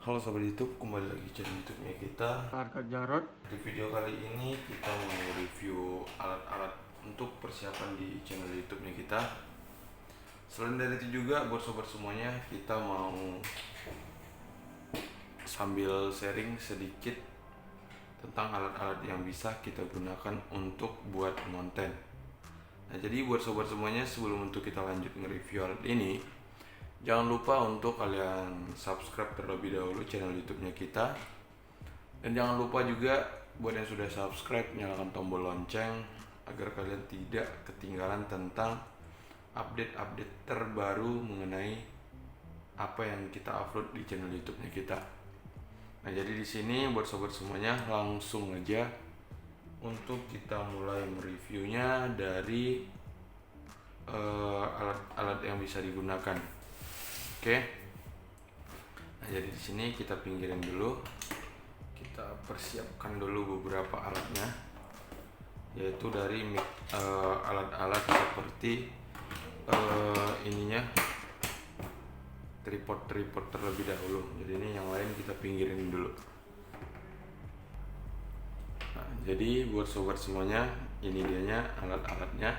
Halo sobat YouTube, kembali lagi di channel YouTube-nya kita. Harga Jarot. Di video kali ini kita mau review alat-alat untuk persiapan di channel YouTube-nya kita. Selain dari itu juga buat sobat semuanya, kita mau sambil sharing sedikit tentang alat-alat yang bisa kita gunakan untuk buat konten. Nah, jadi buat sobat semuanya, sebelum untuk kita lanjut nge-review alat ini, jangan lupa untuk kalian subscribe terlebih dahulu channel YouTube-nya kita. Dan jangan lupa juga buat yang sudah subscribe, nyalakan tombol lonceng agar kalian tidak ketinggalan tentang update-update terbaru mengenai apa yang kita upload di channel YouTube-nya kita. Nah, jadi di sini buat sobat semuanya, langsung aja untuk kita mulai mereviewnya dari alat-alat yang bisa digunakan. Oke. Nah, jadi di sini kita pinggirin dulu. Kita persiapkan dulu beberapa alatnya, yaitu dari alat-alat seperti ininya tripod terlebih dahulu. Jadi ini yang lain kita pinggirin dulu. Nah, jadi buat sobat semuanya, ini dianya alat-alatnya.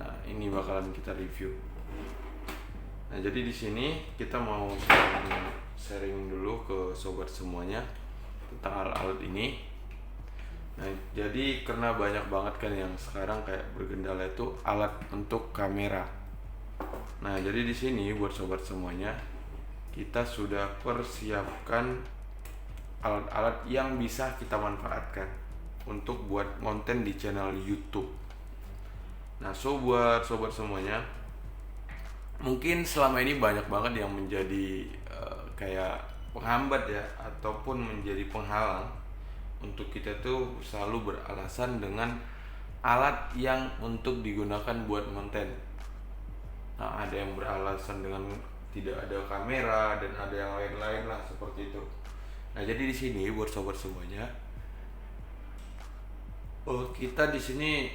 Nah, ini bakalan kita review. Nah, jadi di sini kita mau sharing dulu ke sobat semuanya tentang alat-alat ini. Nah, jadi karena banyak banget kan yang sekarang kayak bergendala itu alat untuk kamera. Nah, jadi di sini buat sobat semuanya, kita sudah persiapkan alat-alat yang bisa kita manfaatkan untuk buat konten di channel YouTube. Nah, buat sobat semuanya, mungkin selama ini banyak banget yang menjadi kayak penghambat ya, ataupun menjadi penghalang untuk kita tuh selalu beralasan dengan alat yang untuk digunakan buat konten. Nah, ada yang beralasan dengan tidak ada kamera, dan ada yang lain-lain lah seperti itu. Nah, jadi di sini buat sobat semuanya, kita di sini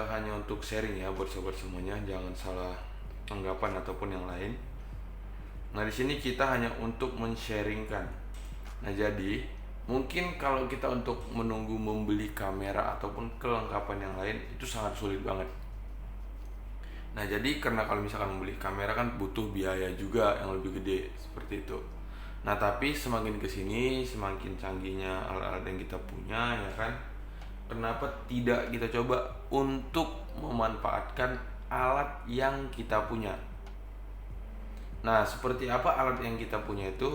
hanya untuk sharing ya buat sobat semuanya, jangan salah anggapan ataupun yang lain. Nah, di sini kita hanya untuk men-sharingkan. Nah, jadi mungkin kalau kita untuk menunggu membeli kamera ataupun kelengkapan yang lain itu sangat sulit banget. Nah, jadi karena kalau misalkan membeli kamera kan butuh biaya juga yang lebih gede seperti itu. Nah, tapi semakin kesini semakin canggihnya alat-alat yang kita punya ya kan. Kenapa tidak kita coba untuk memanfaatkan alat yang kita punya? Nah, seperti apa alat yang kita punya itu?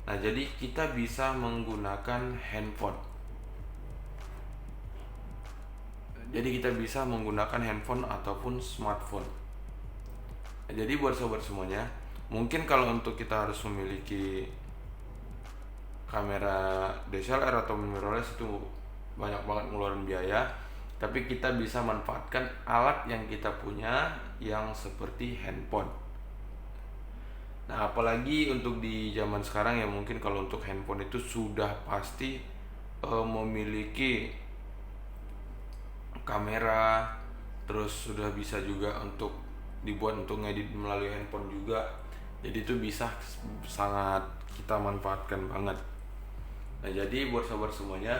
Nah, jadi kita bisa menggunakan handphone. Jadi kita bisa menggunakan handphone ataupun smartphone. Nah, jadi buat sobat semuanya, mungkin kalau untuk kita harus memiliki kamera DSLR atau mirrorless itu banyak banget ngeluarin biaya. Tapi kita bisa manfaatkan alat yang kita punya yang seperti handphone. Nah, apalagi untuk di zaman sekarang ya, mungkin kalau untuk handphone itu sudah pasti memiliki kamera, terus sudah bisa juga untuk dibuat untuk ngedit melalui handphone juga. Jadi itu bisa sangat kita manfaatkan banget. Nah, jadi buat sobat semuanya,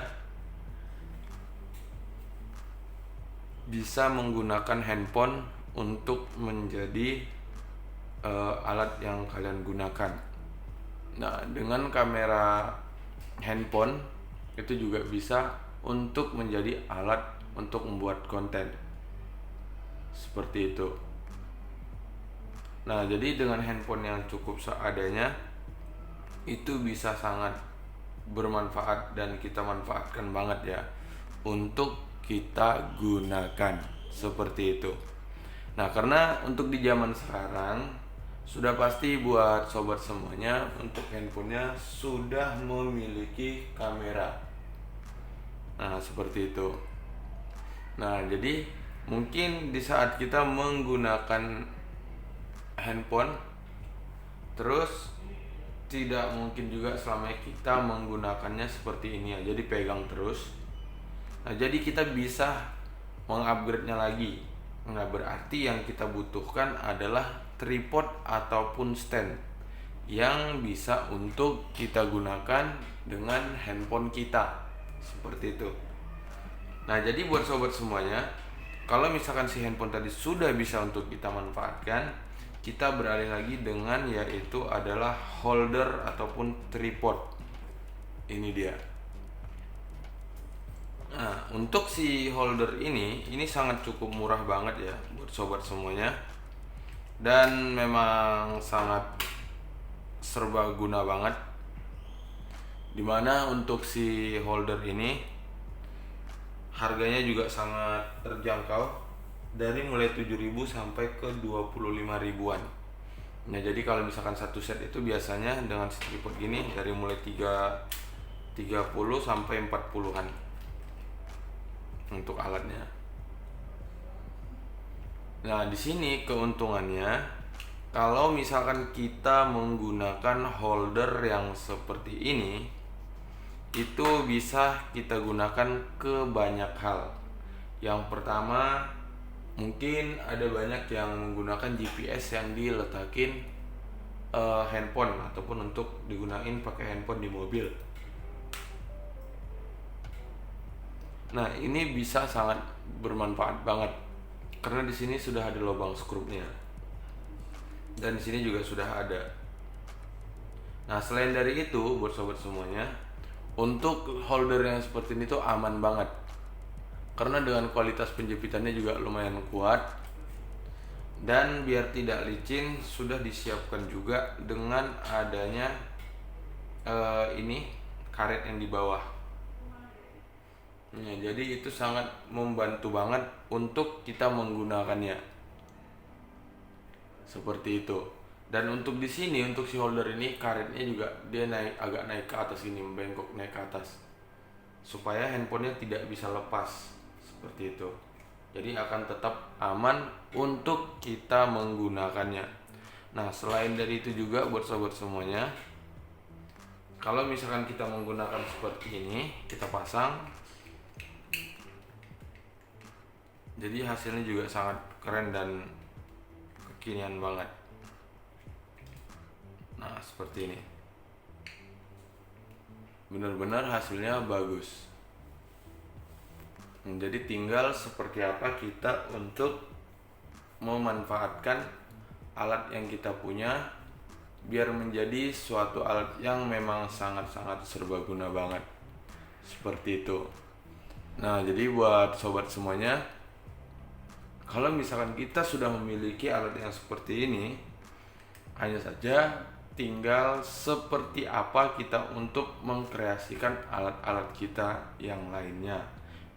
bisa menggunakan handphone untuk menjadi alat yang kalian gunakan. Nah, dengan kamera handphone itu juga bisa untuk menjadi alat untuk membuat konten seperti itu. Nah, jadi dengan handphone yang cukup seadanya itu bisa sangat bermanfaat dan kita manfaatkan banget ya untuk kita gunakan seperti itu. Nah, karena untuk di zaman sekarang sudah pasti buat sobat semuanya untuk handphonenya sudah memiliki kamera. Nah, seperti itu. Nah, jadi mungkin di saat kita menggunakan handphone, terus tidak mungkin juga selamanya kita menggunakannya seperti ini aja dipegang terus. Nah, jadi kita bisa mengupgrade-nya lagi. Nah, berarti yang kita butuhkan adalah tripod ataupun stand yang bisa untuk kita gunakan dengan handphone kita, seperti itu. Nah, jadi buat sobat semuanya, kalau misalkan si handphone tadi sudah bisa untuk kita manfaatkan, kita beralih lagi dengan yaitu adalah holder ataupun tripod. Ini dia. Nah, untuk si holder ini sangat cukup murah banget ya buat sobat semuanya. Dan memang sangat serbaguna banget. Dimana untuk si holder ini harganya juga sangat terjangkau, dari mulai 7.000 sampai ke 25 ribuan. Nah, jadi kalau misalkan satu set itu biasanya dengan si tripod ini dari mulai 30 sampai 40-an untuk alatnya. Nah, di sini keuntungannya, kalau misalkan kita menggunakan holder yang seperti ini, itu bisa kita gunakan ke banyak hal. Yang pertama, mungkin ada banyak yang menggunakan GPS yang diletakin handphone ataupun untuk digunain pakai handphone di mobil. Nah, ini bisa sangat bermanfaat banget karena di sini sudah ada lubang skrupnya dan di sini juga sudah ada. Nah, selain dari itu, buat sobat semuanya, untuk holder yang seperti ini tuh aman banget karena dengan kualitas penjepitannya juga lumayan kuat, dan biar tidak licin sudah disiapkan juga dengan adanya ini karet yang di bawah. Ya, jadi itu sangat membantu banget untuk kita menggunakannya seperti itu. Dan untuk di sini, untuk si holder ini, karetnya juga dia agak naik ke atas ini, membengkok naik ke atas supaya handphonenya tidak bisa lepas seperti itu. Jadi akan tetap aman untuk kita menggunakannya. Nah, selain dari itu juga buat sobat semuanya, kalau misalkan kita menggunakan seperti ini, kita pasang, jadi hasilnya juga sangat keren dan kekinian banget. Nah, seperti ini, benar-benar hasilnya bagus. Jadi tinggal seperti apa kita untuk memanfaatkan alat yang kita punya biar menjadi suatu alat yang memang sangat-sangat serbaguna banget, seperti itu. Nah, jadi buat sobat semuanya, kalau misalkan kita sudah memiliki alat yang seperti ini, hanya saja tinggal seperti apa kita untuk mengkreasikan alat-alat kita yang lainnya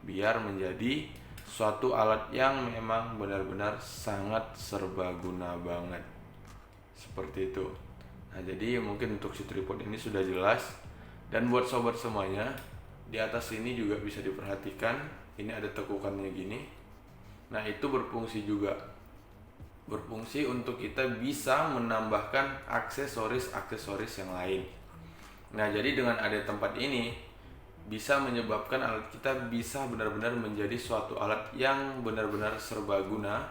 biar menjadi suatu alat yang memang benar-benar sangat serbaguna banget, seperti itu. Nah, jadi mungkin untuk si tripod ini sudah jelas. Dan buat sobat semuanya, di atas ini juga bisa diperhatikan, ini ada tekukannya gini. Nah, itu berfungsi juga, berfungsi untuk kita bisa menambahkan aksesoris-aksesoris yang lain. Nah, jadi dengan ada tempat ini bisa menyebabkan alat kita bisa benar-benar menjadi suatu alat yang benar-benar serbaguna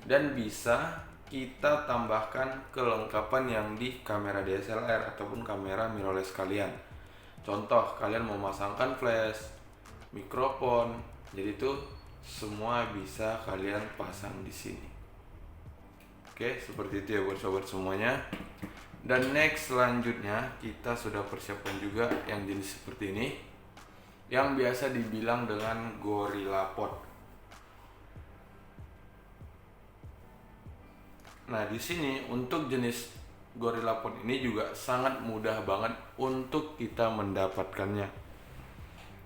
dan bisa kita tambahkan kelengkapan yang di kamera DSLR ataupun kamera mirrorless kalian. Contoh, kalian mau memasangkan flash, mikrofon, jadi itu semua bisa kalian pasang di sini. Oke, seperti itu ya buat sobat semuanya. Dan next, selanjutnya kita sudah persiapkan juga yang jenis seperti ini, yang biasa dibilang dengan GorillaPod. Nah, di sini untuk jenis GorillaPod ini juga sangat mudah banget untuk kita mendapatkannya,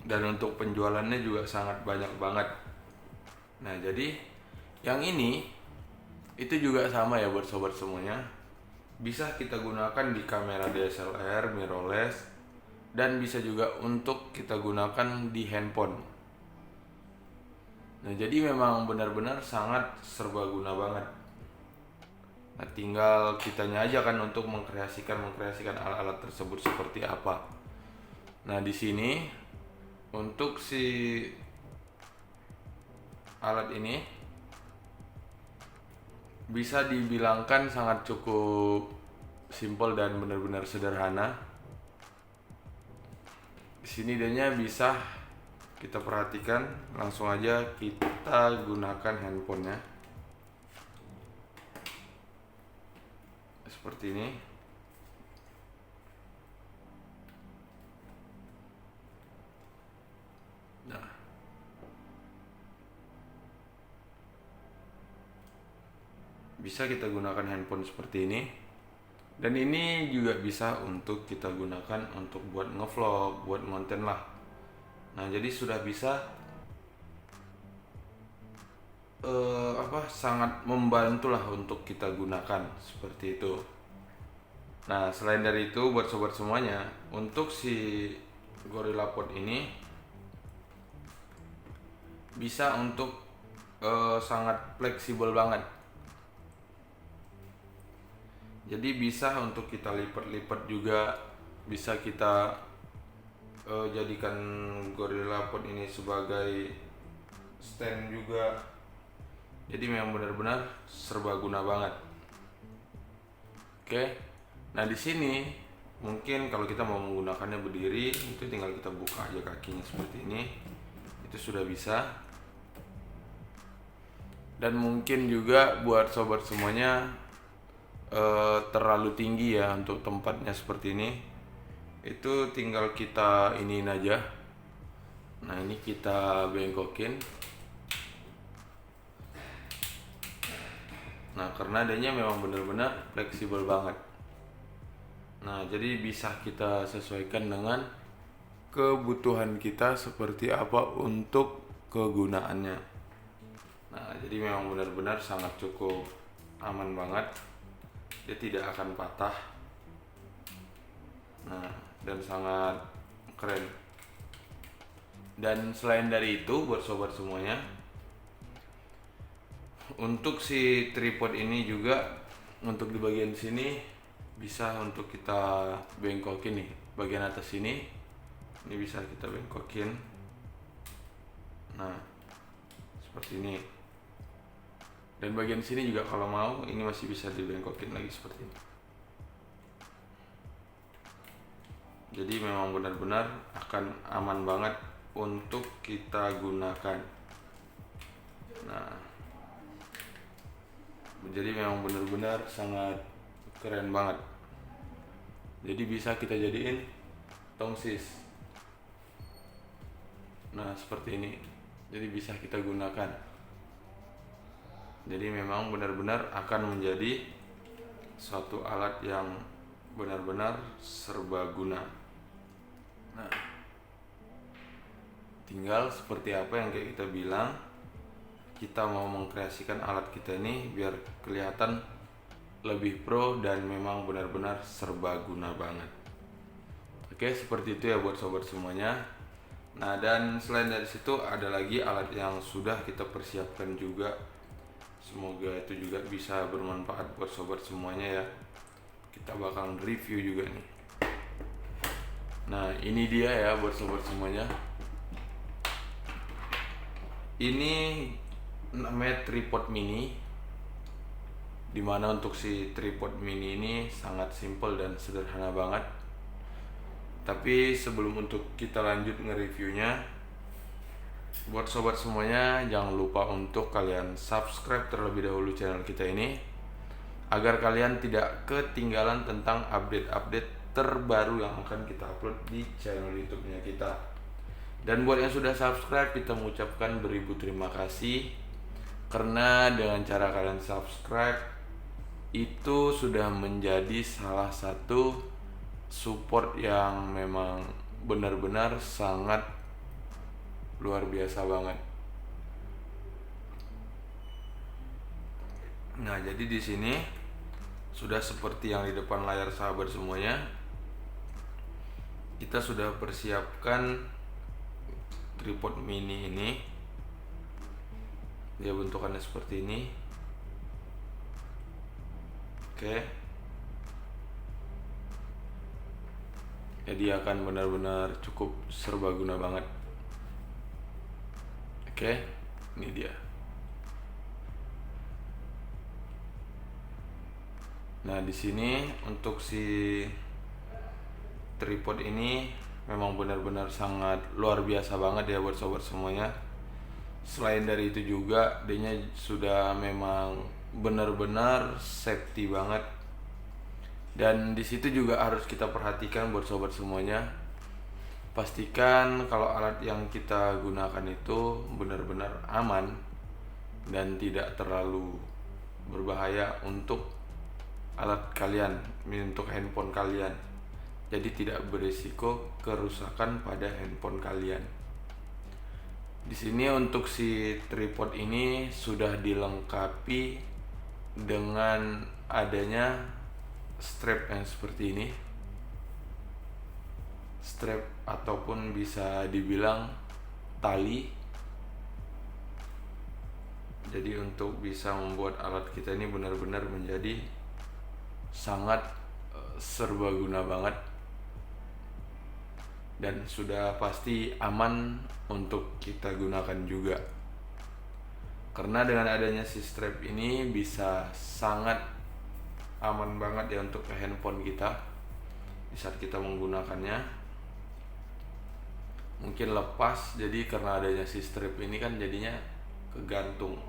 dan untuk penjualannya juga sangat banyak banget. Nah, jadi yang ini itu juga sama ya buat sobat semuanya, bisa kita gunakan di kamera DSLR, mirrorless, dan bisa juga untuk kita gunakan di handphone. Nah, jadi memang benar-benar sangat serbaguna banget. Nah, tinggal kitanya aja kan untuk mengkreasikan alat-alat tersebut seperti apa. Nah, di sini untuk si alat ini bisa dibilangkan sangat cukup simple dan benar-benar sederhana. Di sini dia bisa kita perhatikan, langsung aja kita gunakan handphonenya seperti ini. Nah, bisa kita gunakan handphone seperti ini, dan ini juga bisa untuk kita gunakan untuk buat ngevlog, buat konten lah. Nah, jadi sudah bisa sangat membantu lah untuk kita gunakan seperti itu. Nah, selain dari itu, buat sobat semuanya, untuk si GorillaPod ini bisa untuk sangat fleksibel banget. Jadi bisa untuk kita lipat-lipat juga, bisa kita jadikan GorillaPod ini sebagai stand juga. Jadi memang benar-benar serbaguna banget. Oke. Nah, di sini mungkin kalau kita mau menggunakannya berdiri, itu tinggal kita buka aja kakinya seperti ini. Itu sudah bisa. Dan mungkin juga buat sobat semuanya terlalu tinggi ya untuk tempatnya seperti ini, itu tinggal kita iniin aja. Nah, ini kita bengkokin. Nah, karena adanya memang benar-benar fleksibel banget. Nah, jadi bisa kita sesuaikan dengan kebutuhan kita seperti apa untuk kegunaannya. Nah, jadi memang benar-benar sangat cukup aman banget. Dia tidak akan patah. Nah, dan sangat keren. Dan selain dari itu, buat sobat semuanya, untuk si tripod ini juga untuk di bagian sini bisa untuk kita bengkokin nih, bagian atas ini bisa kita bengkokin. Nah, seperti ini. Dan bagian sini juga kalau mau ini masih bisa dibengkokin lagi seperti ini. Jadi memang benar-benar akan aman banget untuk kita gunakan. Nah, jadi memang benar-benar sangat keren banget. Jadi bisa kita jadiin tongsis. Nah, seperti ini. Jadi bisa kita gunakan. Jadi memang benar-benar akan menjadi suatu alat yang benar-benar serbaguna. Nah, tinggal seperti apa yang kayak kita bilang, kita mau mengkreasikan alat kita ini biar kelihatan lebih pro dan memang benar-benar serbaguna banget. Oke, seperti itu ya buat sobat semuanya. Nah, dan selain dari situ ada lagi alat yang sudah kita persiapkan juga. Semoga itu juga bisa bermanfaat buat sobat semuanya ya. Kita bakal review juga nih. Nah, ini dia ya buat sobat semuanya. Ini namanya tripod mini, dimana untuk si tripod mini ini sangat simple dan sederhana banget. Tapi sebelum untuk kita lanjut nge-reviewnya, buat sobat semuanya jangan lupa untuk kalian subscribe terlebih dahulu channel kita ini, agar kalian tidak ketinggalan tentang update-update terbaru yang akan kita upload di channel YouTube-nya kita. Dan buat yang sudah subscribe, kita mengucapkan beribu terima kasih, karena dengan cara kalian subscribe itu sudah menjadi salah satu support yang memang benar-benar sangat luar biasa banget. Nah, jadi di sini sudah seperti yang di depan layar sahabat semuanya, kita sudah persiapkan tripod mini ini. Dia bentukannya seperti ini. Oke. Jadi akan benar-benar cukup serbaguna banget. Oke, ini dia. Nah, di sini untuk si tripod ini memang benar-benar sangat luar biasa banget ya buat sobat semuanya. Selain dari itu juga dia sudah memang benar-benar safety banget. Dan di situ juga harus kita perhatikan buat sobat semuanya. Pastikan kalau alat yang kita gunakan itu benar-benar aman dan tidak terlalu berbahaya untuk alat kalian, untuk handphone kalian. Jadi tidak berisiko kerusakan pada handphone kalian. Di sini untuk si tripod ini sudah dilengkapi dengan adanya strap yang seperti ini. Strap ataupun bisa dibilang tali. Jadi untuk bisa membuat alat kita ini benar-benar menjadi sangat serbaguna banget, dan sudah pasti aman untuk kita gunakan juga. Karena dengan adanya si strap ini bisa sangat aman banget ya untuk handphone kita di saat kita menggunakannya. Mungkin lepas, jadi karena adanya si strap ini kan jadinya kegantung,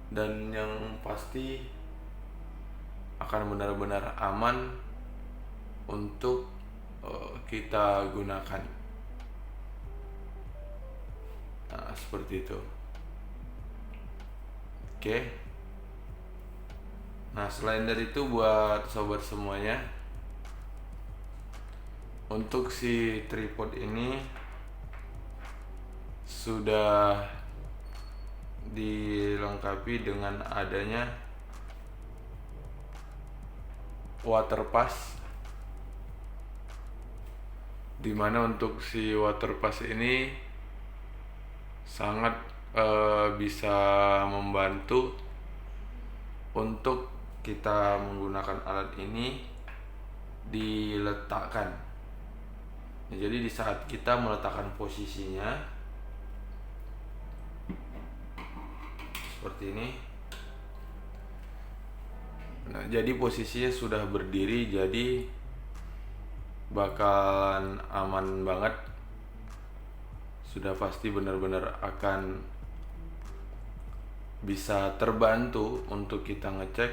dan yang pasti akan benar-benar aman untuk kita gunakan. Nah, seperti itu. Oke. Nah, selain dari itu buat sobat semuanya, untuk si tripod ini sudah dilengkapi dengan adanya water pass, dimana untuk si water pass ini sangat bisa membantu untuk kita menggunakan alat ini diletakkan. Nah, jadi di saat kita meletakkan posisinya seperti ini. Nah, jadi posisinya sudah berdiri, jadi bakalan aman banget. Sudah pasti benar-benar akan bisa terbantu untuk kita ngecek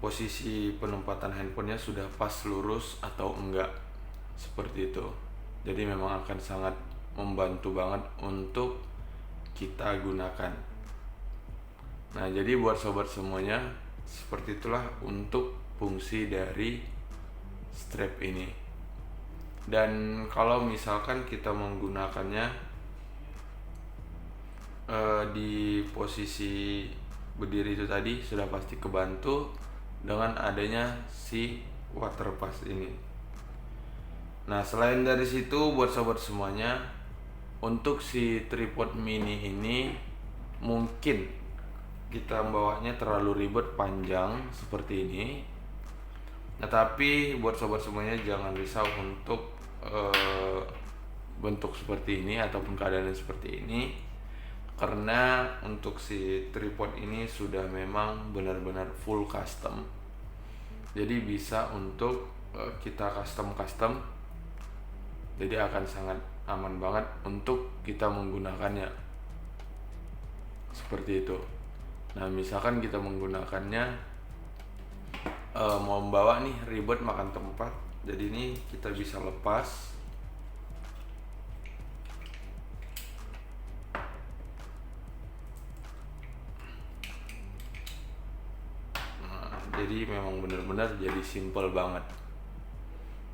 posisi penempatan handphonenya sudah pas lurus atau enggak, seperti itu. Jadi memang akan sangat membantu banget untuk kita gunakan. Nah, jadi buat sobat semuanya, seperti itulah untuk fungsi dari strap ini. Dan kalau misalkan kita menggunakannya di posisi berdiri itu tadi, sudah pasti kebantu dengan adanya si water pass ini. Nah, selain dari situ buat sobat semuanya, untuk si tripod mini ini mungkin kita membawanya terlalu ribet panjang seperti ini. Nah, tapi buat sobat semuanya jangan risau untuk bentuk seperti ini ataupun keadaan seperti ini, karena untuk si tripod ini sudah memang benar-benar full custom. Jadi bisa untuk kita custom, jadi akan sangat aman banget untuk kita menggunakannya seperti itu. Nah, misalkan kita menggunakannya mau membawa nih ribet makan tempat, jadi ini kita bisa lepas. Nah, jadi memang benar-benar jadi simple banget.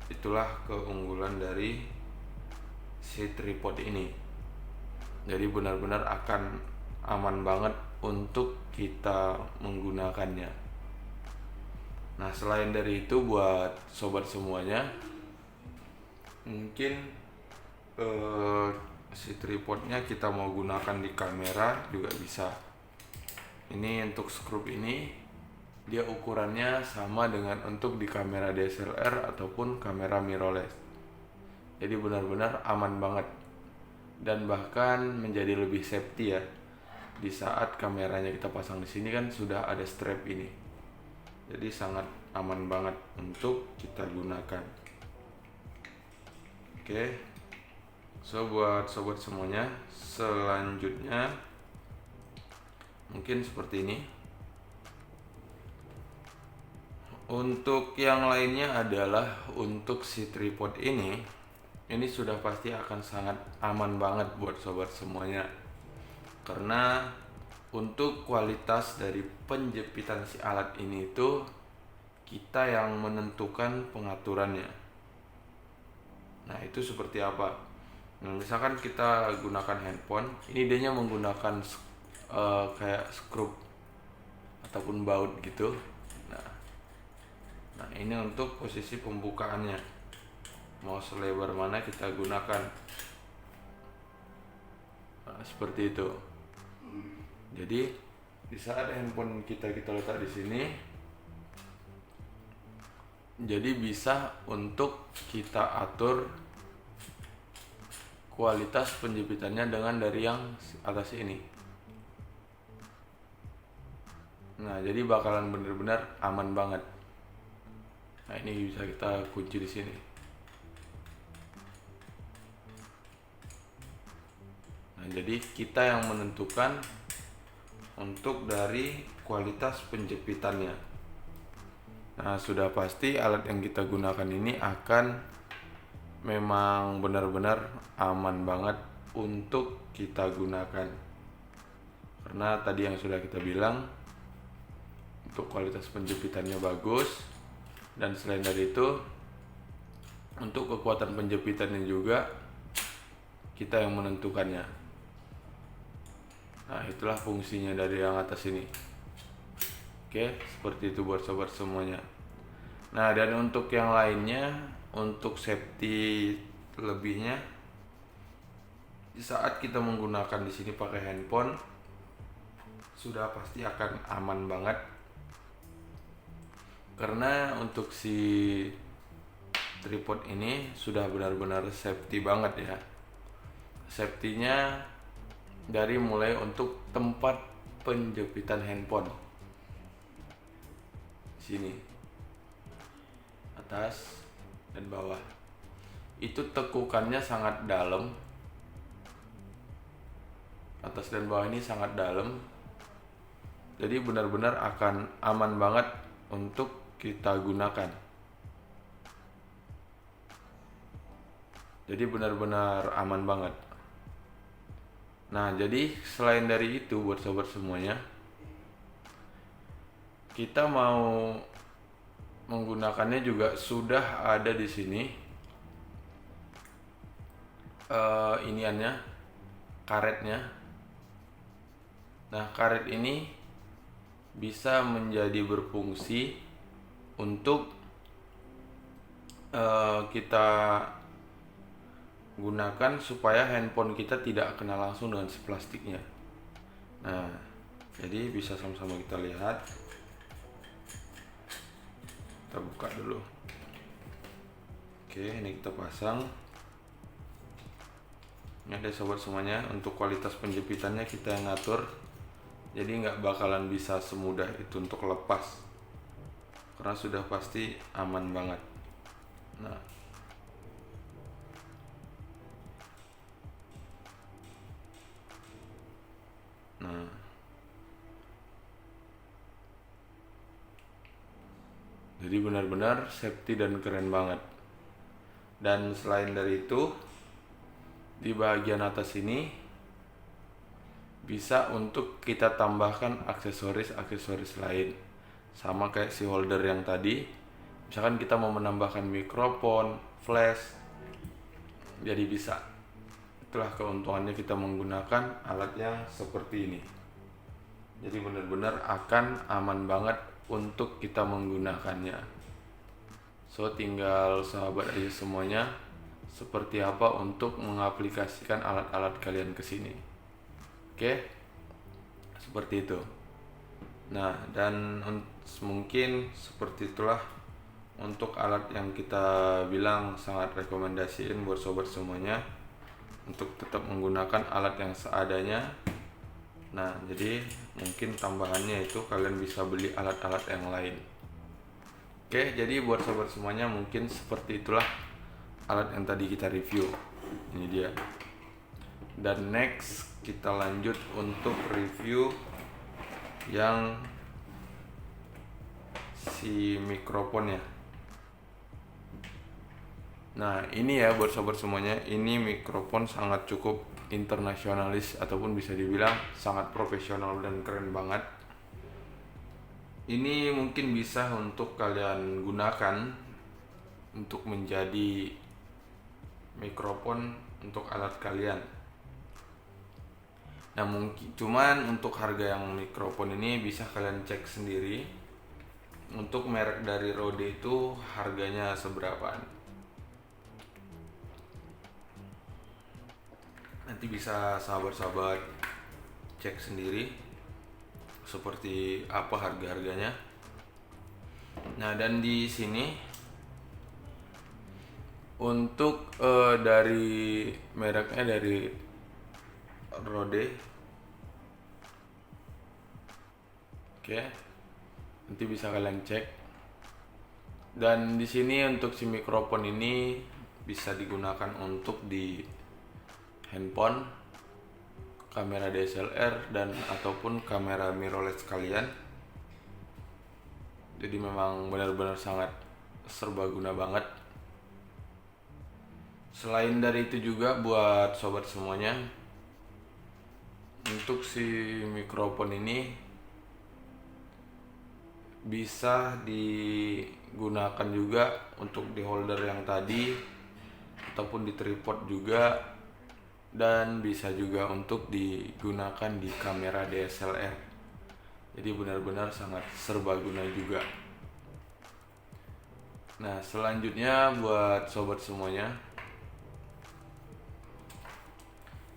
Itulah keunggulan dari si tripod ini. Jadi benar-benar akan aman banget untuk kita menggunakannya. Nah, selain dari itu buat sobat semuanya, mungkin si tripodnya kita mau gunakan di kamera juga bisa. Ini untuk skrup ini dia ukurannya sama dengan untuk di kamera DSLR ataupun kamera mirrorless. Jadi benar-benar aman banget, dan bahkan menjadi lebih safety ya. Di saat kameranya kita pasang di sini kan sudah ada strap ini. Jadi sangat aman banget untuk kita gunakan. Oke, so buat sobat semuanya, selanjutnya mungkin seperti ini. Untuk yang lainnya adalah untuk si tripod ini sudah pasti akan sangat aman banget buat sobat semuanya, karena untuk kualitas dari penjepitan si alat ini itu kita yang menentukan pengaturannya. Nah, itu seperti apa? Nah, misalkan kita gunakan handphone, ini dia menggunakan kayak skrup ataupun baut gitu. Nah, ini untuk posisi pembukaannya, mau selebar mana kita gunakan. Nah, seperti itu. Jadi di saat handphone kita letak di sini, jadi bisa untuk kita atur kualitas penjepitannya dengan dari yang atas ini. Nah, jadi bakalan bener-bener aman banget. Nah, ini bisa kita kunci di sini. Nah, jadi kita yang menentukan untuk dari kualitas penjepitannya. Nah, sudah pasti alat yang kita gunakan ini akan memang benar-benar aman banget untuk kita gunakan. Karena tadi yang sudah kita bilang, untuk kualitas penjepitannya bagus, dan selain dari itu untuk kekuatan penjepitannya juga kita yang menentukannya. Nah, itulah fungsinya dari yang atas ini. Oke, seperti itu buat sobat semuanya. Nah, dan untuk yang lainnya, untuk safety lebihnya, di saat kita menggunakan di sini pakai handphone, sudah pasti akan aman banget. Karena untuk si tripod ini sudah benar-benar safety banget ya. Safety-nya dari mulai untuk tempat penjepitan handphone, sini, atas dan bawah, itu tekukannya sangat dalam. Atas dan bawah ini sangat dalam, jadi benar-benar akan aman banget untuk kita gunakan. Jadi benar-benar aman banget. Nah, jadi selain dari itu buat sobat semuanya, kita mau menggunakannya juga sudah ada di sini iniannya, karetnya. Nah, karet ini bisa menjadi berfungsi untuk kita gunakan supaya handphone kita tidak kena langsung dengan si plastiknya. Nah, jadi bisa sama-sama kita lihat. Kita buka dulu. Oke, ini kita pasang. Ini ada sobat semuanya, untuk kualitas penjepitannya kita yang ngatur. Jadi nggak bakalan bisa semudah itu untuk lepas, karena sudah pasti aman banget. Nah, jadi benar-benar safety dan keren banget. Dan selain dari itu, di bagian atas ini bisa untuk kita tambahkan aksesoris lain, sama kayak si holder yang tadi. Misalkan kita mau menambahkan mikrofon, flash, jadi bisa. Itulah keuntungannya kita menggunakan alat yang seperti ini. Jadi benar-benar akan aman banget untuk kita menggunakannya. So, tinggal sahabat aja semuanya seperti apa untuk mengaplikasikan alat-alat kalian ke sini. Oke, seperti itu. Nah, dan mungkin seperti itulah untuk alat yang kita bilang sangat rekomendasiin buat sobat semuanya untuk tetap menggunakan alat yang seadanya. Nah, jadi mungkin tambahannya itu kalian bisa beli alat-alat yang lain. Oke, jadi buat sobat semuanya mungkin seperti itulah alat yang tadi kita review. Ini dia. Dan next kita lanjut untuk review yang si mikrofonnya. Nah ini ya buat sobat semuanya, ini mikrofon sangat cukup internasionalis ataupun bisa dibilang sangat profesional dan keren banget. Ini mungkin bisa untuk kalian gunakan untuk menjadi mikrofon untuk alat kalian. Nah mungkin cuman untuk harga yang mikrofon ini bisa kalian cek sendiri. Untuk merek dari Rode itu harganya seberapa? Nanti bisa sahabat-sahabat cek sendiri seperti apa harga-harganya. Nah dan di sini untuk dari mereknya dari Rode, oke, nanti bisa kalian cek. Dan di sini untuk si mikrofon ini bisa digunakan untuk di handphone, kamera DSLR dan ataupun kamera mirrorless kalian. Jadi memang benar-benar sangat serbaguna banget. Selain dari itu juga buat sobat semuanya, untuk si mikrofon ini bisa digunakan juga untuk di holder yang tadi ataupun di tripod juga, dan bisa juga untuk digunakan di kamera DSLR. Jadi benar-benar sangat serbaguna juga. Nah selanjutnya buat sobat semuanya,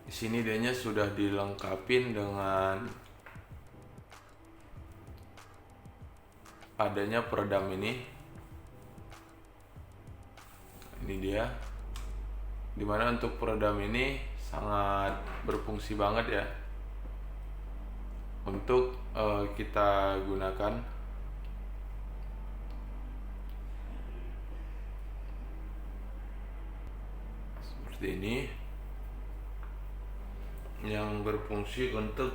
di sini dianya sudah dilengkapin dengan adanya peredam ini. Ini dia. Dimana untuk peredam ini sangat berfungsi banget ya untuk kita gunakan. Seperti ini, yang berfungsi untuk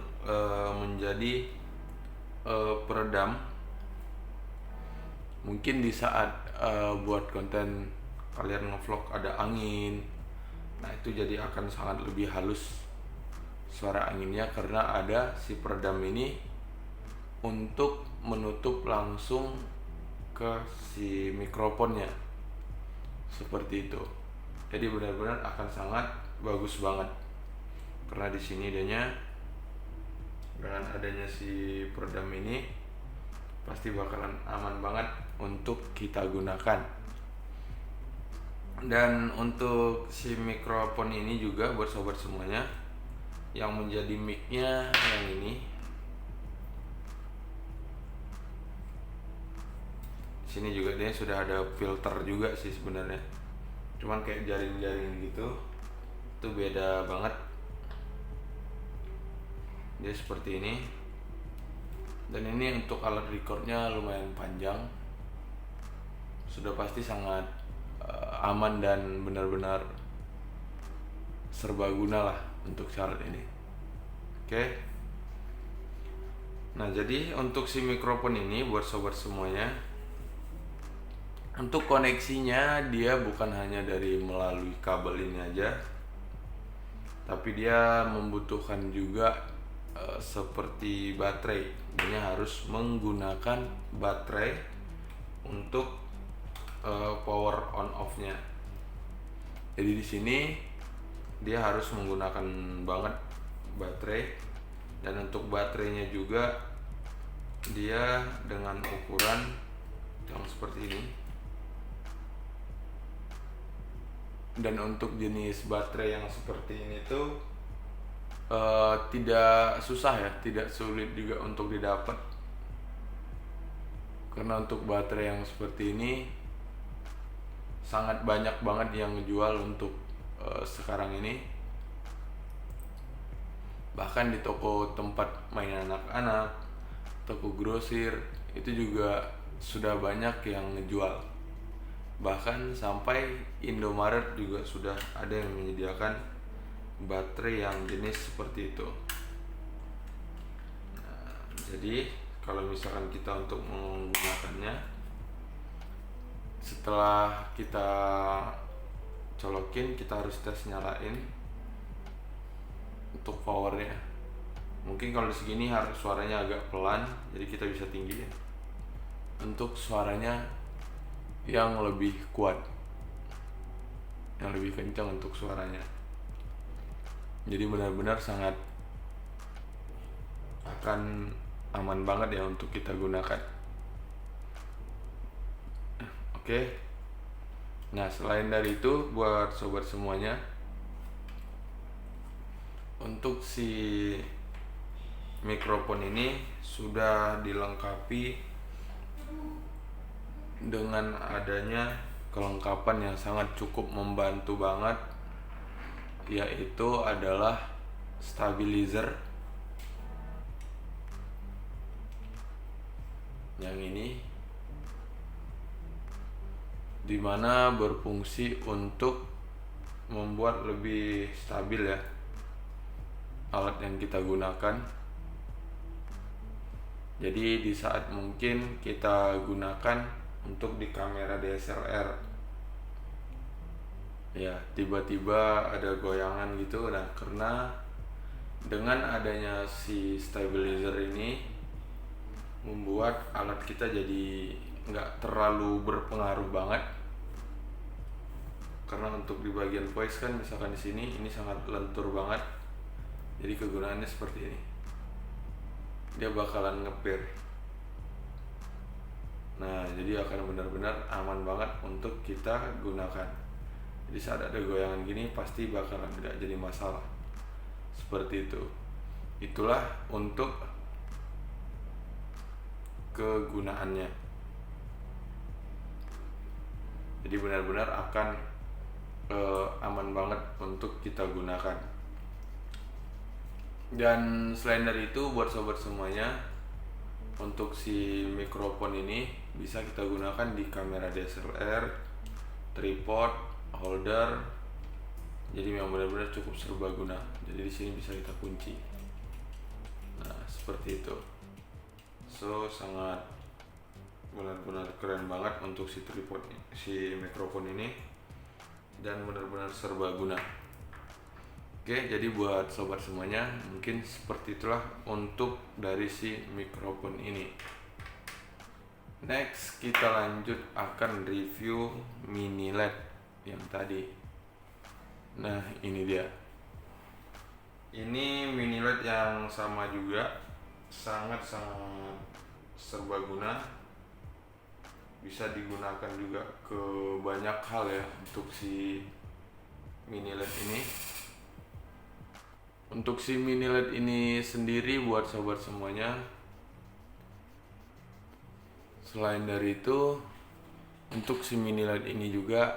menjadi peredam. Mungkin di saat buat konten kalian ngevlog ada angin, nah itu jadi akan sangat lebih halus suara anginnya karena ada si peredam ini untuk menutup langsung ke si mikrofonnya. Seperti itu. Jadi benar-benar akan sangat bagus banget. Karena di sini adanya, dengan adanya si peredam ini pasti bakalan aman banget untuk kita gunakan. Dan untuk si mikrofon ini juga buat sobat semuanya, yang menjadi mic-nya yang ini. Sini juga dia sudah ada filter juga sih sebenarnya. Cuman kayak jaring-jaring gitu. Itu beda banget. Dia seperti ini. Dan ini untuk alat recordnya lumayan panjang. Sudah pasti sangat aman dan benar-benar serbaguna lah untuk alat ini. Oke. Nah jadi untuk si mikrofon ini buat sobat semuanya, untuk koneksinya dia bukan hanya dari melalui kabel ini aja, tapi dia membutuhkan juga seperti baterai. Dia harus menggunakan baterai untuk power on off-nya. Jadi di sini dia harus menggunakan banget baterai, dan untuk baterainya juga dia dengan ukuran yang seperti ini. Dan untuk jenis baterai yang seperti ini tuh tidak susah ya, tidak sulit juga untuk didapat. Karena untuk baterai yang seperti ini sangat banyak banget yang ngejual untuk sekarang ini. Bahkan di toko tempat mainan anak-anak, toko grosir itu juga sudah banyak yang ngejual. Bahkan sampai Indomaret juga sudah ada yang menyediakan baterai yang jenis seperti itu. Nah, jadi kalau misalkan kita untuk menggunakannya, setelah kita colokin, kita harus tes nyalain untuk powernya. Mungkin kalau segini harus suaranya agak pelan, jadi kita bisa tinggiin untuk suaranya yang lebih kuat, yang lebih kencang untuk suaranya. Jadi benar-benar sangat akan aman banget ya untuk kita gunakan. Oke. Nah, selain dari itu, buat sobat semuanya, untuk si mikrofon ini sudah dilengkapi dengan adanya kelengkapan yang sangat cukup membantu banget, yaitu adalah stabilizer yang ini, dimana berfungsi untuk membuat lebih stabil ya alat yang kita gunakan. Jadi di saat mungkin kita gunakan untuk di kamera DSLR, ya tiba-tiba ada goyangan gitu. Nah, karena dengan adanya si stabilizer ini membuat alat kita jadi nggak terlalu berpengaruh banget. Karena untuk di bagian voice kan, misalkan di sini ini sangat lentur banget, jadi kegunaannya seperti ini, dia bakalan ngepir. Nah, jadi akan benar-benar aman banget untuk kita gunakan. Jadi saat ada goyangan gini pasti bakalan nggak jadi masalah seperti itu. Itulah untuk kegunaannya. Jadi benar-benar akan aman banget untuk kita gunakan. Dan selain dari itu, buat sobat semuanya, untuk si mikrofon ini bisa kita gunakan di kamera DSLR, tripod, holder. Jadi memang benar-benar cukup serbaguna. Jadi di sini bisa kita kunci. Nah, seperti itu. So, sangat benar-benar keren banget untuk si tripod, si mikrofon ini, dan benar-benar serbaguna. Oke, jadi buat sobat semuanya, mungkin seperti itulah untuk dari si mikrofon ini. Next, kita lanjut akan review mini LED yang tadi. Nah, ini dia. Ini mini LED yang sama juga, sangat-sangat serbaguna. Bisa digunakan juga ke banyak hal ya untuk si mini LED ini. Untuk si mini LED ini sendiri, buat sobat semuanya, selain dari itu, untuk si mini LED ini juga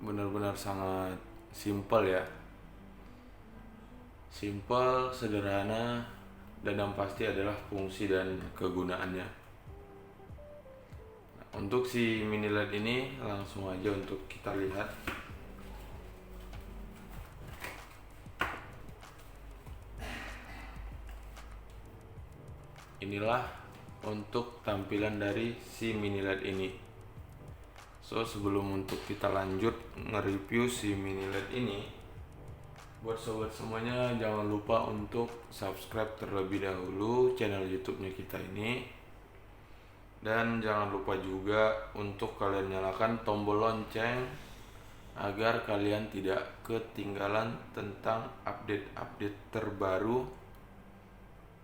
benar-benar sangat simple ya. Simple, sederhana, dan yang pasti adalah fungsi dan kegunaannya. Untuk si mini LED ini langsung aja untuk kita lihat. Inilah untuk tampilan dari si mini LED ini. So, sebelum untuk kita lanjut nge-review si mini LED ini, buat sobat semuanya jangan lupa untuk subscribe terlebih dahulu channel YouTube-nya kita ini. Dan jangan lupa juga untuk kalian nyalakan tombol lonceng agar kalian tidak ketinggalan tentang update-update terbaru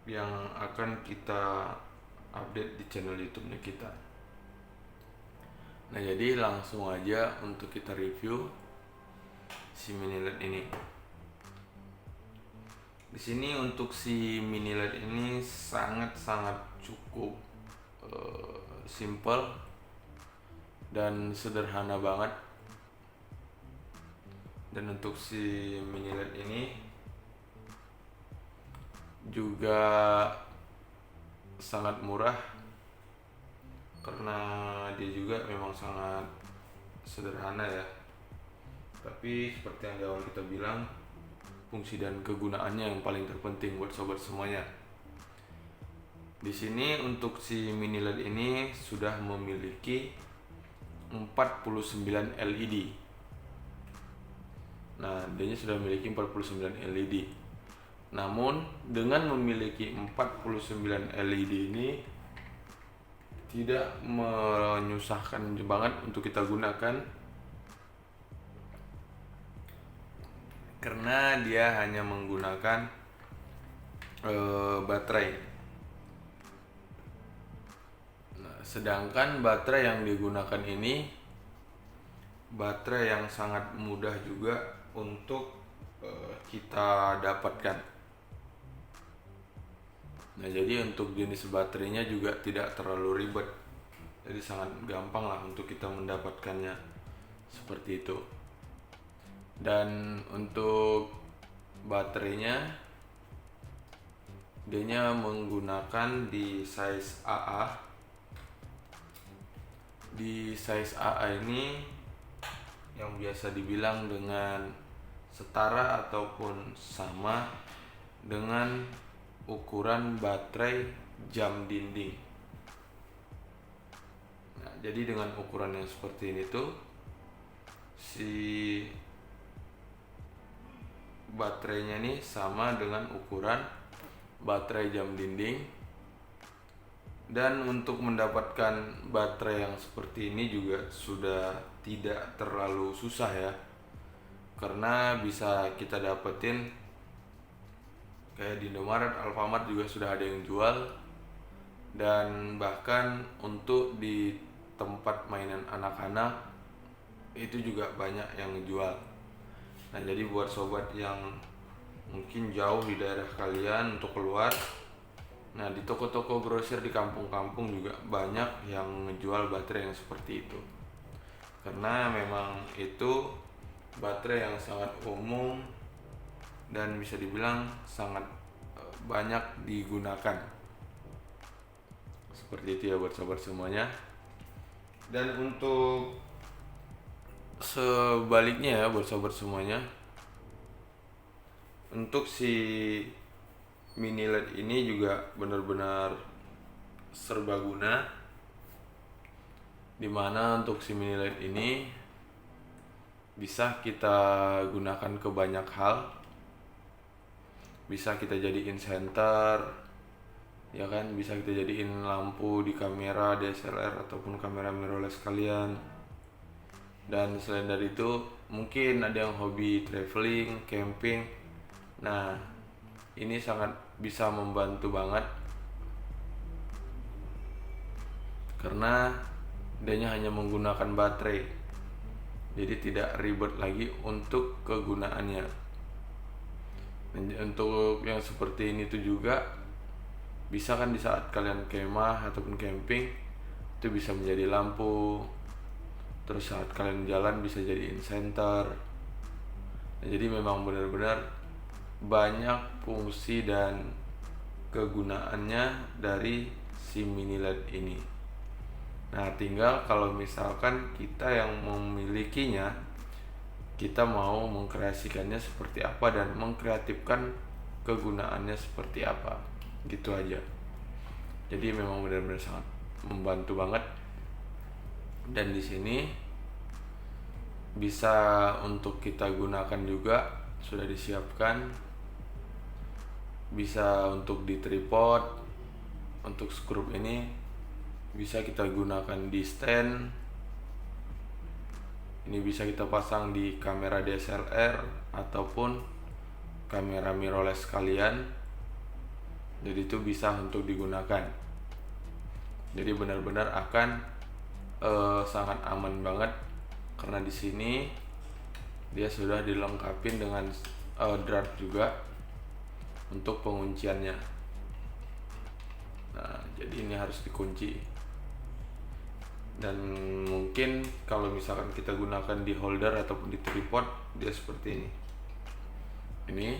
yang akan kita update di channel YouTube-nya kita. Nah, jadi langsung aja untuk kita review si mini LED ini. Di sini untuk si mini LED ini sangat-sangat cukup simple dan sederhana banget. Dan untuk si mini LED ini juga sangat murah karena dia juga memang sangat sederhana ya, tapi seperti yang di awal kita bilang, fungsi dan kegunaannya yang paling terpenting buat sobat semuanya. Di sini untuk si mini LED ini sudah memiliki 49 LED. Nah, dia sudah memiliki 49 LED. Namun dengan memiliki 49 LED ini tidak menyusahkan banget untuk kita gunakan, karena dia hanya menggunakan baterai. Nah, sedangkan baterai yang digunakan ini baterai yang sangat mudah juga untuk kita dapatkan. Nah, jadi untuk jenis baterainya juga tidak terlalu ribet, jadi sangat gampang lah untuk kita mendapatkannya seperti itu. Dan untuk baterainya, dia menggunakan di size AA. Di size AA ini yang biasa dibilang dengan setara ataupun sama dengan ukuran baterai jam dinding. Nah, jadi dengan ukuran yang seperti ini tuh, si baterainya nih sama dengan ukuran baterai jam dinding. Dan untuk mendapatkan baterai yang seperti ini juga sudah tidak terlalu susah ya, karena bisa kita dapetin kayak di Indomaret, Alfamart juga sudah ada yang jual, dan bahkan untuk di tempat mainan anak-anak itu juga banyak yang ngejual. Nah, jadi buat sobat yang mungkin jauh di daerah kalian untuk keluar, nah di toko-toko grosir di kampung-kampung juga banyak yang ngejual baterai yang seperti itu, karena memang itu baterai yang sangat umum dan bisa dibilang sangat banyak digunakan. Seperti itu ya buat sobat semuanya. Dan untuk sebaliknya ya buat sobat semuanya, untuk si mini LED ini juga benar-benar serbaguna, dimana untuk si mini LED ini bisa kita gunakan ke banyak hal. Bisa kita jadiin senter, ya kan, bisa kita jadiin lampu di kamera DSLR ataupun kamera mirrorless kalian. Dan selain dari itu, mungkin ada yang hobi traveling, camping. Nah, ini sangat bisa membantu banget, karena dia hanya menggunakan baterai, jadi tidak ribet lagi untuk kegunaannya. Dan untuk yang seperti ini tuh juga bisa kan di saat kalian kemah ataupun camping itu bisa menjadi lampu, terus saat kalian jalan bisa jadiin senter. Nah, jadi memang benar-benar banyak fungsi dan kegunaannya dari si mini LED ini. Nah, tinggal kalau misalkan kita yang memilikinya, kita mau mengkreasikannya seperti apa dan mengkreatifkan kegunaannya seperti apa, gitu aja. Jadi memang benar-benar sangat membantu banget. Dan di sini bisa untuk kita gunakan juga, sudah disiapkan, bisa untuk di tripod. Untuk skrup ini bisa kita gunakan di stand. Ini bisa kita pasang di kamera DSLR ataupun kamera mirrorless kalian. Jadi itu bisa untuk digunakan. Jadi benar-benar akan sangat aman banget, karena di sini dia sudah dilengkapi dengan drat juga untuk pengunciannya. Nah, jadi ini harus dikunci. Dan mungkin kalau misalkan kita gunakan di holder ataupun di tripod, dia seperti ini.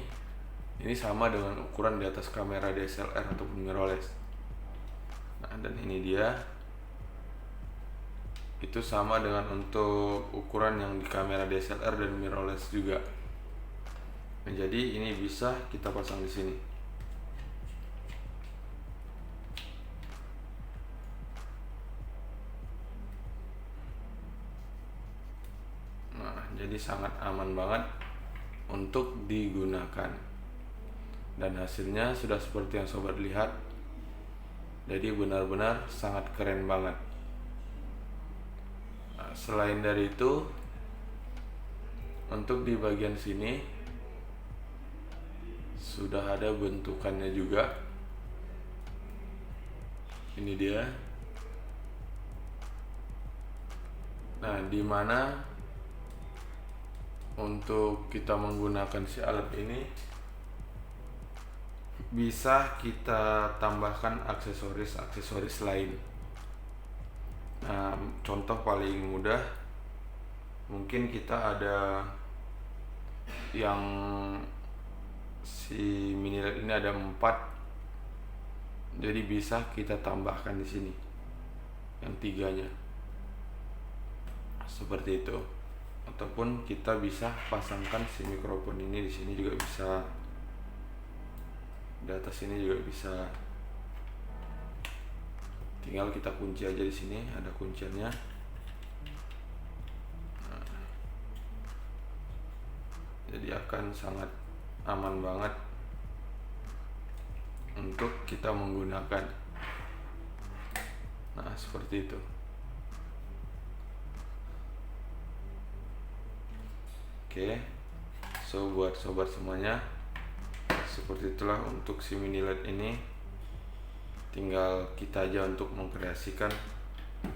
Ini sama dengan ukuran di atas kamera DSLR ataupun mirrorless. Nah, dan ini dia. Itu sama dengan untuk ukuran yang di kamera DSLR dan mirrorless juga. Nah, jadi ini bisa kita pasang di sini. Nah, jadi sangat aman banget untuk digunakan. Dan hasilnya sudah seperti yang sobat lihat. Jadi benar-benar sangat keren banget. Nah, selain dari itu, untuk di bagian sini sudah ada bentukannya juga. Ini dia. Nah, dimana untuk kita menggunakan si alat ini bisa kita tambahkan aksesoris lain. Nah, contoh paling mudah, mungkin kita ada yang si mini LED ini ada 4, jadi bisa kita tambahkan di sini yang 3-nya seperti itu. Ataupun kita bisa pasangkan si mikrofon ini di sini juga bisa, di atas ini juga bisa. Tinggal kita kunci aja di sini, ada kunciannya. Nah, jadi akan sangat aman banget untuk kita menggunakan. Nah, seperti itu. Oke, so buat sobat semuanya, seperti itulah untuk si mini LED ini. Tinggal kita aja untuk mengkreasikan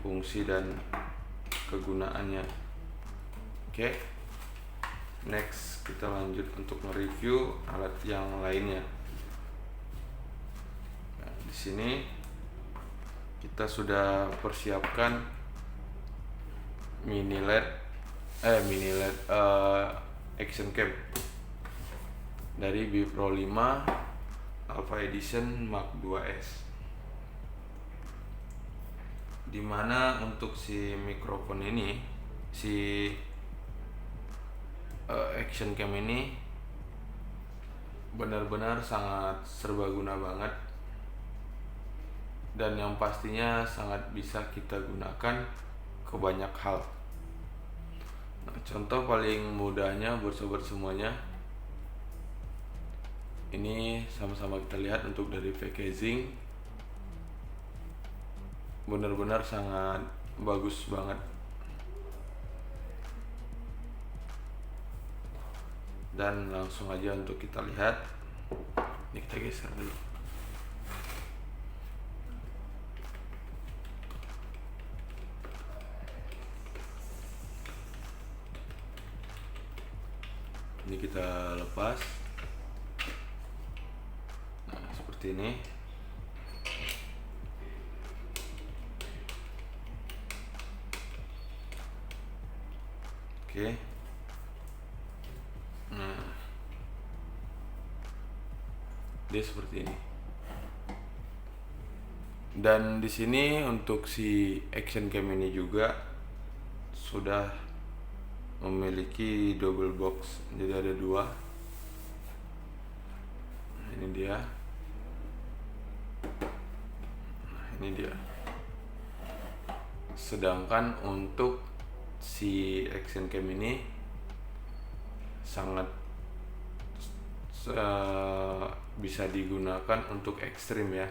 fungsi dan kegunaannya. Oke, next kita lanjut untuk mereview alat yang lainnya. Nah, di sini kita sudah persiapkan mini LED action cam dari Bipro 5 Alpha Edition Mark 2S. Dimana untuk si mikrofon ini, si action cam ini benar-benar sangat serbaguna banget, dan yang pastinya sangat bisa kita gunakan ke banyak hal. Nah, contoh paling mudahnya buat sobat semuanya, ini sama-sama kita lihat untuk dari packaging, benar-benar sangat bagus banget. Dan langsung aja untuk kita lihat. Ini kita geser dulu. Ini kita lepas. Nah, seperti ini. Oke. Nah, dia seperti ini. Dan di sini untuk si action cam ini juga sudah memiliki double box, jadi ada 2. Nah, ini dia. Nah, ini dia. Sedangkan untuk si action cam ini sangat bisa digunakan untuk ekstrim ya.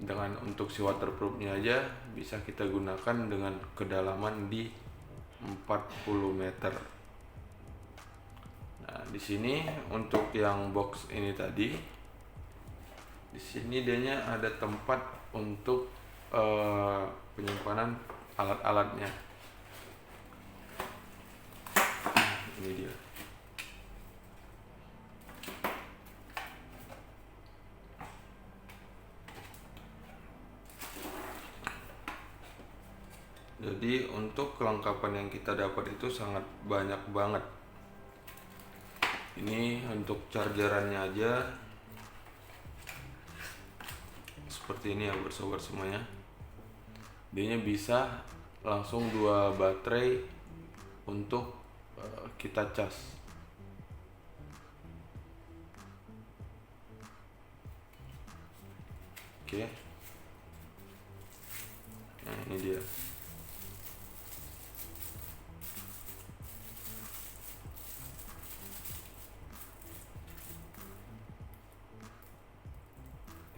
Dengan untuk si waterproofnya aja bisa kita gunakan dengan kedalaman di 40 meter. Nah, di sini untuk yang box ini tadi, di sini dianya ada tempat untuk penyimpanan alat-alatnya. Ini dia. Jadi untuk kelengkapan yang kita dapat itu sangat banyak banget. Ini untuk chargerannya aja seperti ini ya buat sobat semuanya. Dianya bisa langsung 2 baterai untuk kita cas. Oke. Nah, ini dia.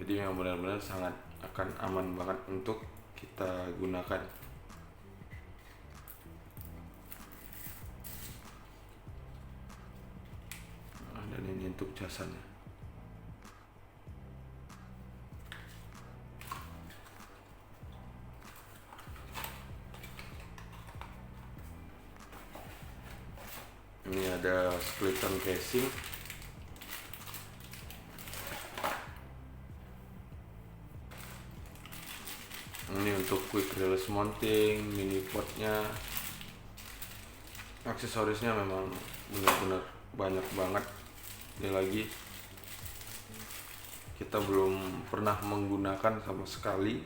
Jadi memang benar-benar sangat akan aman banget untuk kita gunakan. Nah, dan ini untuk casannya. Ini ada skeleton casing. Ini untuk quick release mounting, mini portnya. Aksesorisnya memang benar-benar banyak banget. Ini lagi kita belum pernah menggunakan sama sekali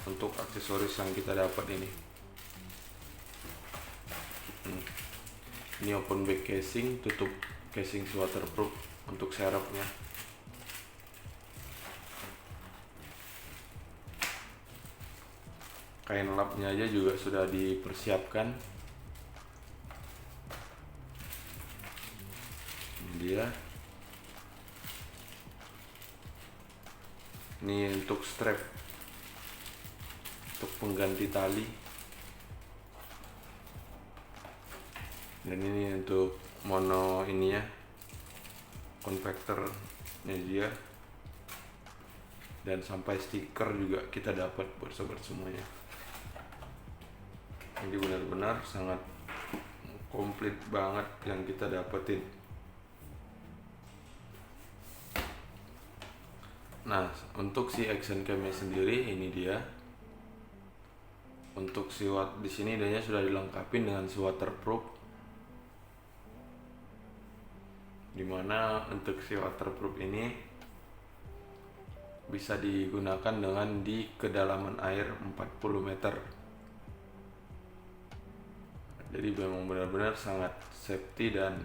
untuk aksesoris yang kita dapat ini. Ini open back casing, tutup casing waterproof untuk serepnya. Kain lapnya aja juga sudah dipersiapkan. Ini dia. Ini untuk strap, untuk pengganti tali. Dan ini untuk mono ininya, konvektornya dia. Dan sampai stiker juga kita dapat buat sobat semuanya. Ini benar-benar sangat komplit banget yang kita dapetin. Nah, untuk si action camnya sendiri ini dia. Untuk si di sini dia sudah dilengkapi dengan si waterproof. Dimana untuk si waterproof ini bisa digunakan dengan di kedalaman air 40 meter. Jadi memang benar-benar sangat safety dan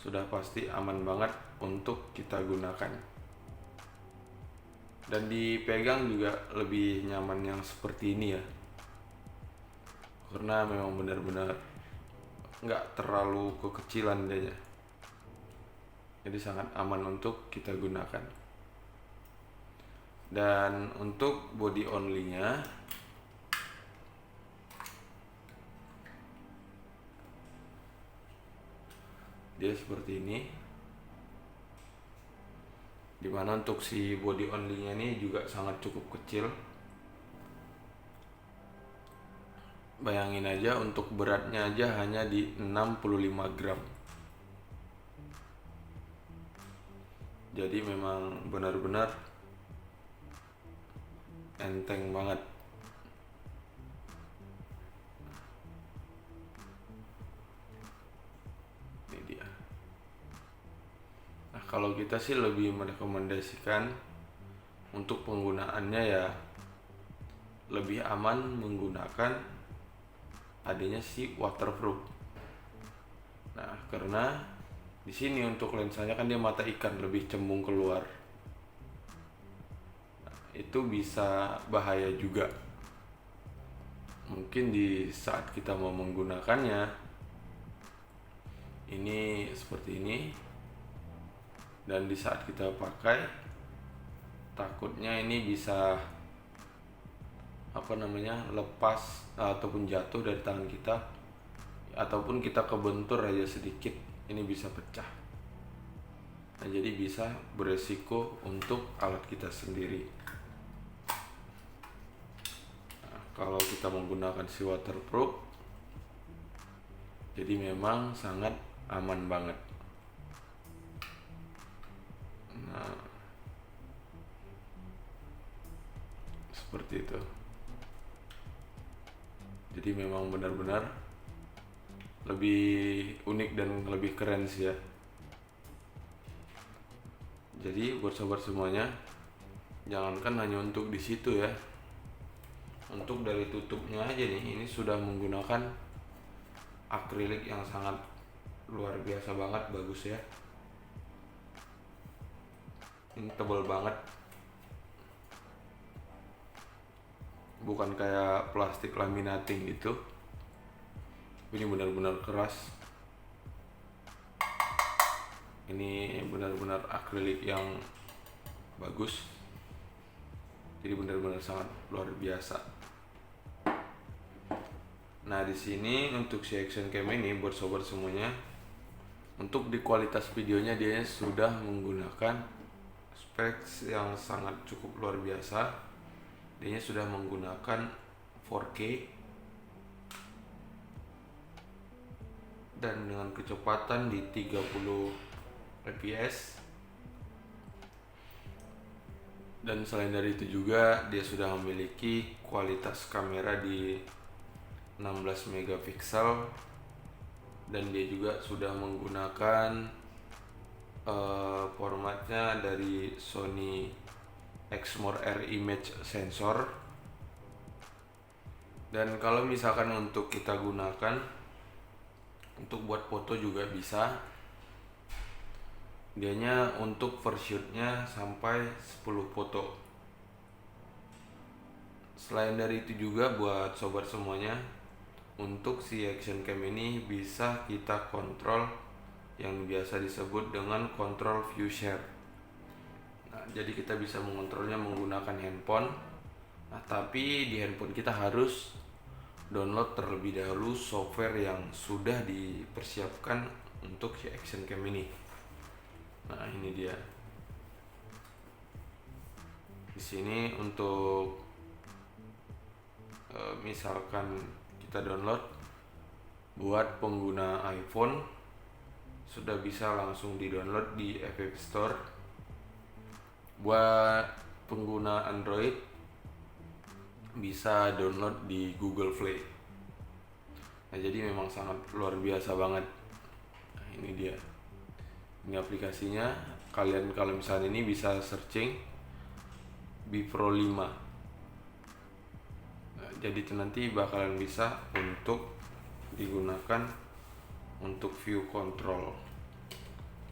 sudah pasti aman banget untuk kita gunakan. Dan dipegang juga lebih nyaman yang seperti ini ya, karena memang benar-benar nggak terlalu kekecilan dia, jadi sangat aman untuk kita gunakan. Dan untuk body only nya dia seperti ini, dimana untuk si body only nya ini juga sangat cukup kecil. Bayangin aja untuk beratnya aja hanya di 65 gram. Jadi memang benar-benar enteng banget. Ini dia. Nah, kalau kita sih lebih merekomendasikan untuk penggunaannya ya lebih aman menggunakan adanya si waterproof. Nah, karena di sini untuk lensanya kan dia mata ikan, lebih cembung keluar. Nah, itu bisa bahaya juga. Mungkin di saat kita mau menggunakannya ini seperti ini, dan di saat kita pakai takutnya ini bisa lepas ataupun jatuh dari tangan kita, ataupun kita kebentur aja sedikit ini bisa pecah. Nah, jadi bisa beresiko untuk alat kita sendiri. Nah, kalau kita menggunakan si waterproof, jadi memang sangat aman banget. Nah, seperti itu. Jadi memang benar-benar lebih unik dan lebih keren sih ya. Jadi buat sobat semuanya, jangankan hanya untuk di situ ya, Untuk dari tutupnya aja nih, ini sudah menggunakan akrilik yang sangat luar biasa banget, bagus ya. Ini tebal banget, bukan kayak plastik laminating gitu. Ini benar-benar keras. Ini benar-benar akrilik yang bagus. Jadi benar-benar sangat luar biasa. Nah, di sini untuk si action cam ini buat sobat semuanya, untuk di kualitas videonya dia sudah menggunakan specs yang sangat cukup luar biasa. Dia sudah menggunakan 4K dan dengan kecepatan di 30 fps. Dan selain dari itu juga dia sudah memiliki kualitas kamera di 16 megapiksel, dan dia juga sudah menggunakan formatnya dari Sony Exmor R image sensor. Dan kalau misalkan untuk kita gunakan untuk buat foto juga bisa. Dianya untuk first shootnya sampai 10 foto. Selain dari itu juga buat sobat semuanya, untuk si action cam ini bisa kita kontrol yang biasa disebut dengan kontrol view share. Nah, jadi kita bisa mengontrolnya menggunakan handphone. Nah, tapi di handphone kita harus download terlebih dahulu software yang sudah dipersiapkan untuk si action cam ini. Nah, ini dia. Di sini untuk misalkan kita download, buat pengguna iPhone sudah bisa langsung di-download di App Store. Buat pengguna Android bisa download di Google Play. Nah, jadi memang sangat luar biasa banget. Nah, ini dia. Ini aplikasinya. Kalian kalau misalnya ini bisa searching B Pro 5. Nah, jadi itu nanti bakalan bisa untuk digunakan untuk view control.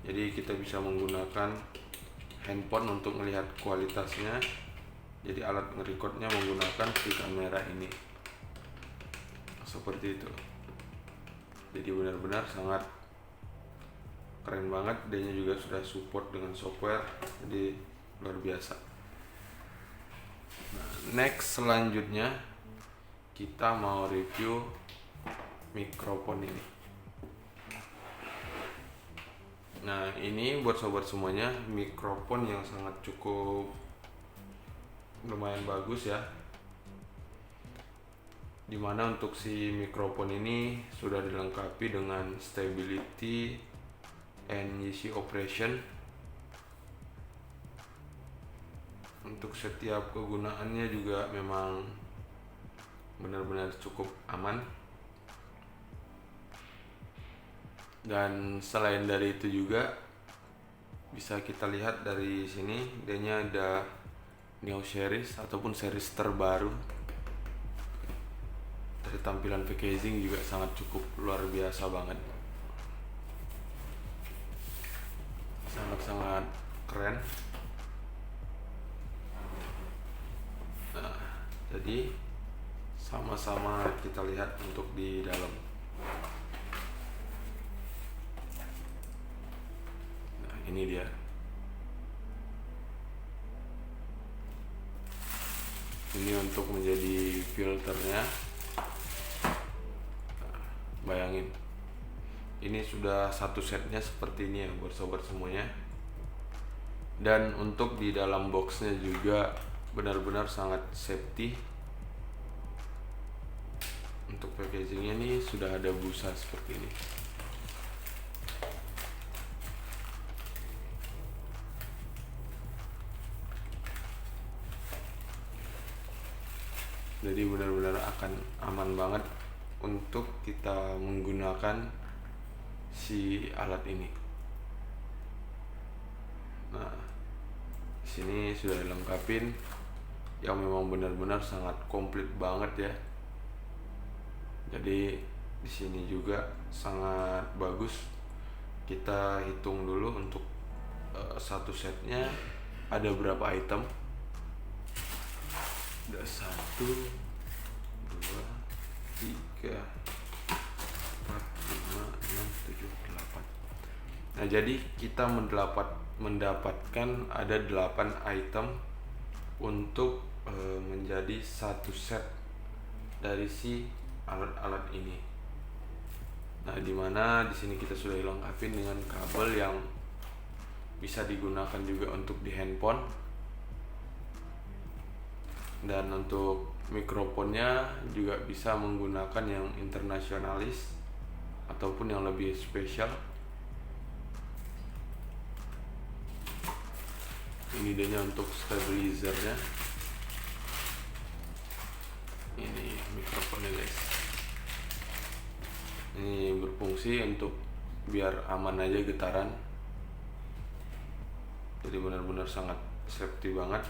Jadi kita bisa menggunakan handphone untuk melihat kualitasnya. Jadi alat nge-recordnya menggunakan si kamera ini, seperti itu. Jadi benar-benar sangat keren banget. Dia juga sudah support dengan software, jadi luar biasa. Nah, next selanjutnya kita mau review mikrofon ini. Nah, ini buat sobat semuanya mikrofon yang sangat cukup lumayan bagus ya, dimana untuk si mikrofon ini sudah dilengkapi dengan stability and easy operation. Untuk setiap kegunaannya juga memang benar-benar cukup aman. Dan selain dari itu juga bisa kita lihat dari sini, dia ada Neo series ataupun series terbaru. Dari tampilan packaging juga sangat cukup luar biasa banget, sangat-sangat keren. Nah, jadi sama-sama kita lihat untuk di dalam. Nah, ini dia. Ini untuk menjadi filternya. Nah, bayangin, ini sudah satu setnya seperti ini ya buat sobat semuanya. Dan untuk di dalam boxnya juga benar-benar sangat safety. Untuk packagingnya nih sudah ada busa seperti ini. Jadi benar-benar akan aman banget untuk kita menggunakan si alat ini. Nah, di sini sudah dilengkapin yang memang benar-benar sangat komplit banget ya. Jadi di sini juga sangat bagus. Kita hitung dulu untuk satu setnya ada berapa item. Ada 1, 2, 3, 4, 5, 6, 7, 8. Nah, jadi kita mendapatkan ada 8 item untuk menjadi satu set dari si alat-alat ini. Nah, dimana di sini kita sudah dilengkapi dengan kabel yang bisa digunakan juga untuk di handphone, dan untuk mikrofonnya juga bisa menggunakan yang internasionalis ataupun yang lebih spesial. Ini dia untuk stabilizernya. Ini mikrofonnya guys. Ini berfungsi untuk biar aman aja getaran. Jadi benar-benar sangat safety banget.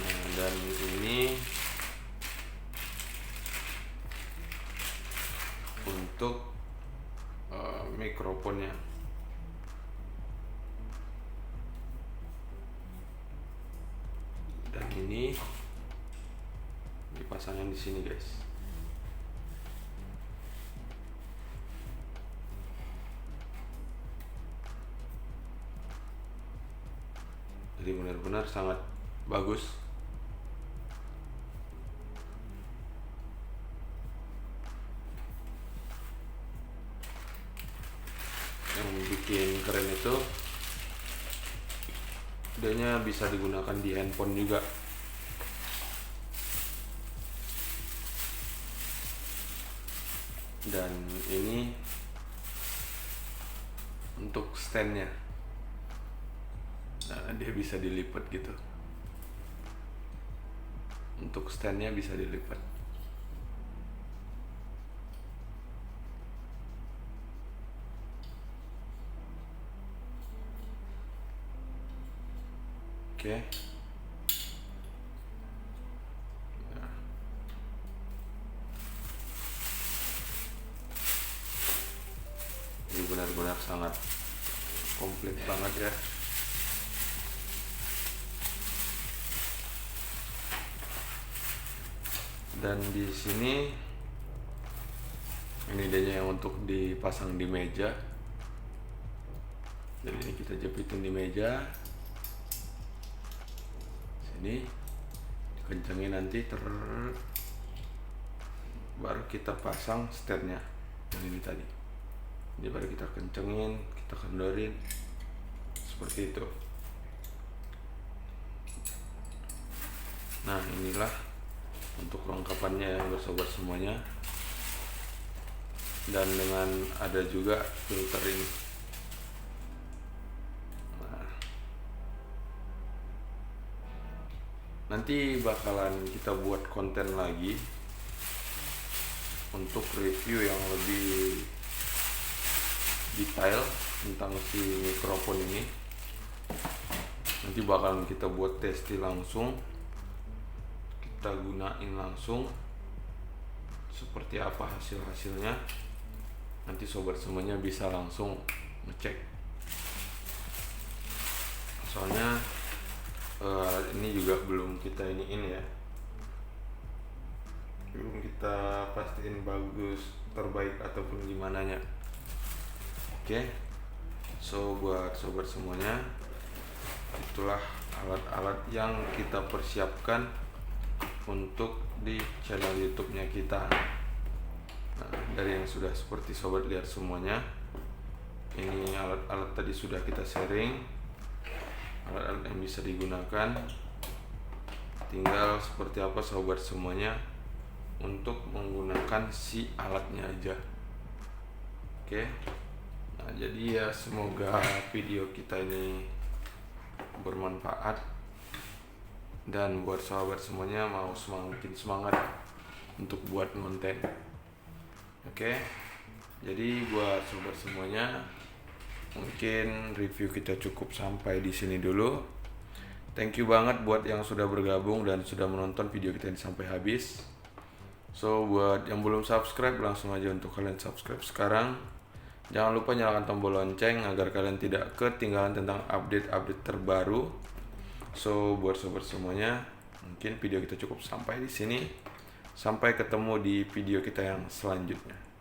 Nah, dan ini untuk mikrofonnya. Dan ini dipasangin di sini guys. Jadi benar-benar sangat bagus. Yang bikin keren itu dianya bisa digunakan di handphone juga. Dan ini untuk standnya. Nah, dia bisa dilipat gitu. Untuk standnya bisa dilipat. Oke. Nah. Ini benar-benar sangat komplit banget ya. Dan di sini ini dia yang untuk dipasang di meja. Jadi ini kita jepitin di meja. Sini dikencengin nanti baru kita pasang standnya yang ini tadi. Jadi baru kita kencengin, kita kendorin seperti itu. Nah, inilah untuk kelengkapannya yang bersobat semuanya. Dan dengan ada juga filter ini. Nah, nanti bakalan kita buat konten lagi untuk review yang lebih detail tentang si mikrofon ini. Nanti bakalan kita buat testing langsung, kita gunain langsung seperti apa hasilnya. Nanti sobat semuanya bisa langsung ngecek. Soalnya ini juga belum kita iniin ya, belum kita pastiin bagus, terbaik ataupun gimana nya. Oke, so buat sobat semuanya, itulah alat-alat yang kita persiapkan untuk di channel YouTube-nya kita. Nah, dari yang sudah seperti sobat lihat semuanya, ini alat-alat tadi sudah kita sharing, alat-alat yang bisa digunakan. Tinggal seperti apa sobat semuanya untuk menggunakan si alatnya aja. Oke. Nah, jadi ya semoga video kita ini bermanfaat, dan buat sahabat semuanya mau makin semangat untuk buat konten. Oke. Jadi buat sobat semuanya, mungkin review kita cukup sampai di sini dulu. Thank you banget buat yang sudah bergabung dan sudah menonton video kita ini sampai habis. So buat yang belum subscribe, langsung aja untuk kalian subscribe sekarang. Jangan lupa nyalakan tombol lonceng agar kalian tidak ketinggalan tentang update-update terbaru. So buat sobat semuanya, mungkin video kita cukup sampai di sini. Sampai ketemu di video kita yang selanjutnya.